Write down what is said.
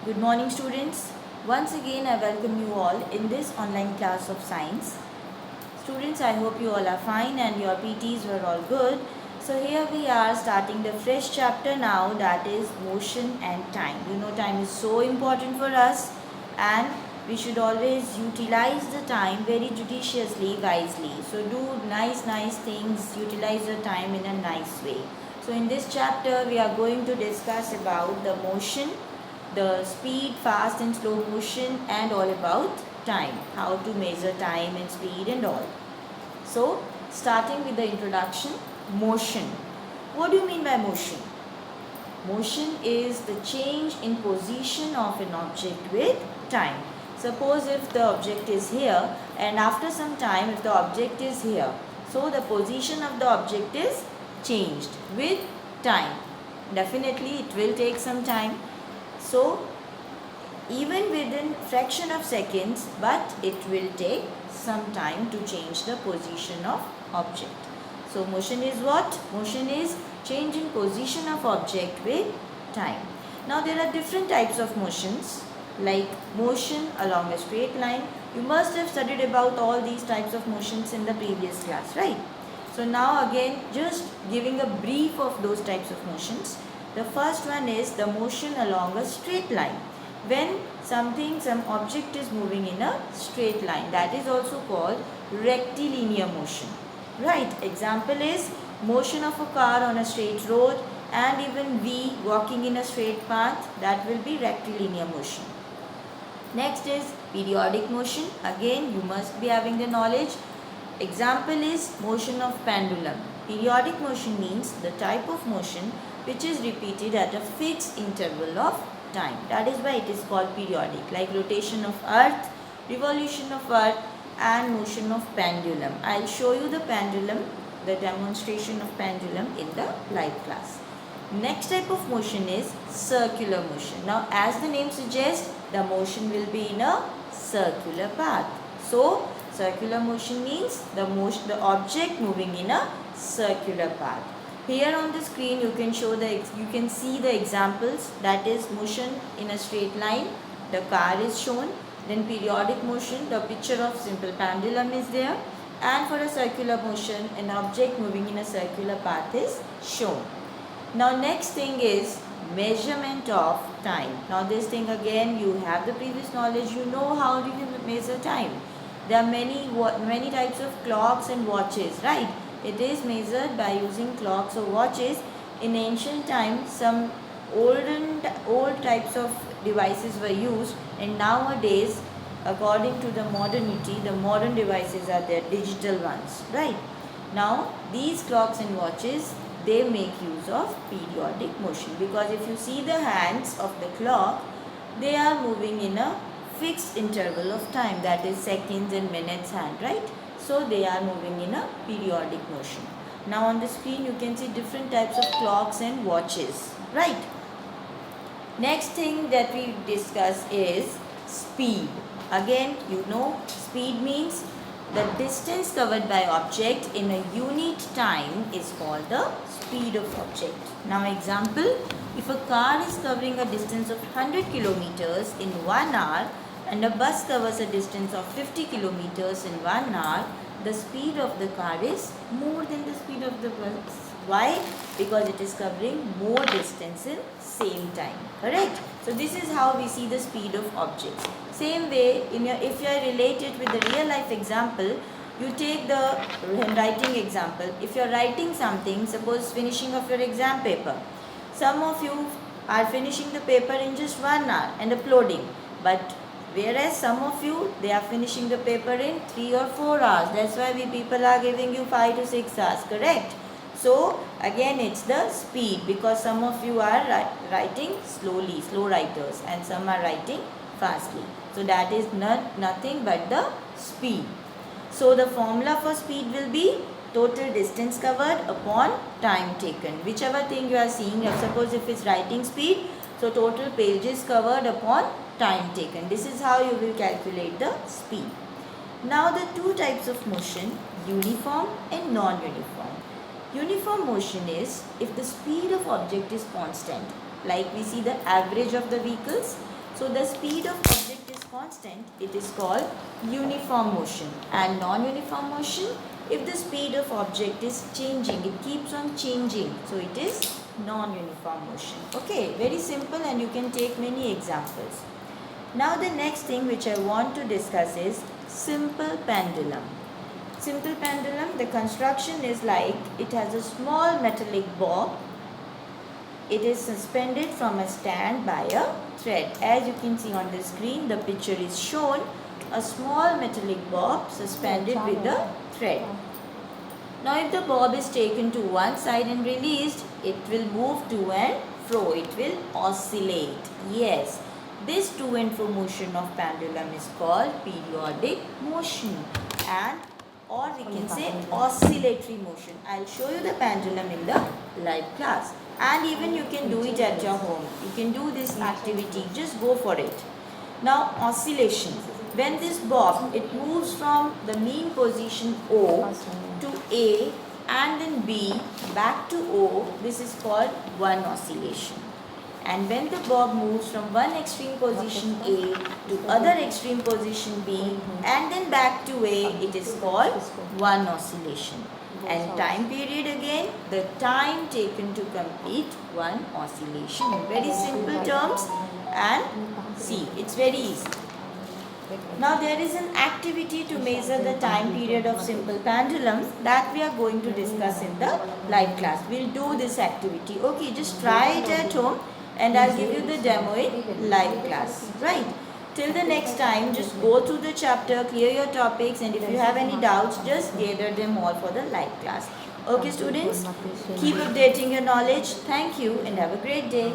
Good morning, students. Once again, I welcome you all in this online class of science. Students, I hope you all are fine and your PTs were all good. So here we are starting the fresh chapter now, that is motion and time. You know, time is so important for us and we should always utilize the time very judiciously, wisely. So do nice things, utilize your time in a nice way. So in this chapter, we are going to discuss about the motion, the speed, fast and slow motion, and all about time, how to measure time and speed and all. So starting with the introduction, motion. What do you mean by motion? Motion is the change in position of an object with time. Suppose if the object is here and after some time if the object is here, so the position of the object is changed with time. Definitely it will take some time. So even within fraction of seconds, but it will take some time to change the position of object. So motion is what? Motion is change in position of object with time. Now there are different types of motions, like motion along a straight line. You must have studied about all these types of motions in the previous class, right? So now again just giving a brief of those types of motions. The first one is the motion along a straight line. When some object is moving in a straight line, that is also called rectilinear motion. Right, example is motion of a car on a straight road, and even we walking in a straight path, that will be rectilinear motion. Next is periodic motion. Again, you must be having the knowledge. Example is motion of pendulum. Periodic motion means the type of motion which is repeated at a fixed interval of time. That is why it is called periodic, like rotation of earth, revolution of earth, and motion of pendulum. I'll show you the pendulum, the demonstration of pendulum in the live class. Next type of motion is circular motion. Now as the name suggests, the motion will be in a circular path. So circular motion means the object moving in a circular path. Here on the screen you can see the examples, that is motion in a straight line, the car is shown. Then periodic motion, the picture of simple pendulum is there, and for a circular motion an object moving in a circular path is shown. Now next thing is measurement of time. Now this thing again, you have the previous knowledge, you know how do you measure time. There are many types of clocks and watches, right? It is measured by using clocks or watches. In ancient times, some old types of devices were used, and nowadays, according to the modernity, the modern devices are the digital ones, right? Now, these clocks and watches, they make use of periodic motion, because if you see the hands of the clock, they are moving in a fixed interval of time, that is seconds and minutes hand, right? So they are moving in a periodic motion. Now on the screen you can see different types of clocks and watches, right? Next thing that we discuss is speed. Again, you know, speed means the distance covered by object in a unit time is called the speed of object. Now example, if a car is covering a distance of 100 kilometers in 1 hour and a bus covers a distance of 50 kilometers in 1 hour, the speed of the car is more than the speed of the bus. Why? Because it is covering more distance in same time. Correct? So this is how we see the speed of objects. Same way, if you are related with the real life example, you take the writing example. If you are writing something, suppose finishing of your exam paper. Some of you are finishing the paper in just 1 hour and uploading. But whereas some of you, they are finishing the paper in 3 or 4 hours. That's why we people are giving you 5 to 6 hours. Correct? So again it's the speed, because some of you are writing slowly, slow writers, and some are writing fastly. So that is nothing but the speed. So the formula for speed will be total distance covered upon time taken. Whichever thing you are seeing, suppose if it's writing speed, so total pages covered upon time taken. This is how you will calculate the speed. Now the two types of motion, uniform and non-uniform. Uniform motion is if the speed of object is constant, like we see the average of the vehicles. So the speed of object is constant, it is called uniform motion. And non-uniform motion, if the speed of object is changing, it keeps on changing, so it is non-uniform motion. Okay, very simple, and you can take many examples. Now the next thing which I want to discuss is simple pendulum. Simple pendulum, the construction is like it has a small metallic bob. It is suspended from a stand by a thread. As you can see on the screen, the picture is shown a small metallic bob suspended with a thread. Now if the bob is taken to one side and released, it will move to and fro. It will oscillate. Yes, this to and fro motion of pendulum is called periodic motion, and or we can say oscillatory motion. I'll show you the pendulum in the live class, and even you can do it at your home. You can do this activity, just go for it. Now oscillation. When this bob, it moves from the mean position O to A and then B back to O, this is called one oscillation. And when the bob moves from one extreme position A to other extreme position B and then back to A, it is called one oscillation. And time period again, the time taken to complete one oscillation. Very simple terms, and see, it's very easy. Now there is an activity to measure the time period of simple pendulums that we are going to discuss in the live class. We'll do this activity. Okay, just try it at home and I'll give you the demo in live class. Right? Till the next time, just go through the chapter, clear your topics, and if you have any doubts, just gather them all for the live class. Okay students, keep updating your knowledge. Thank you and have a great day.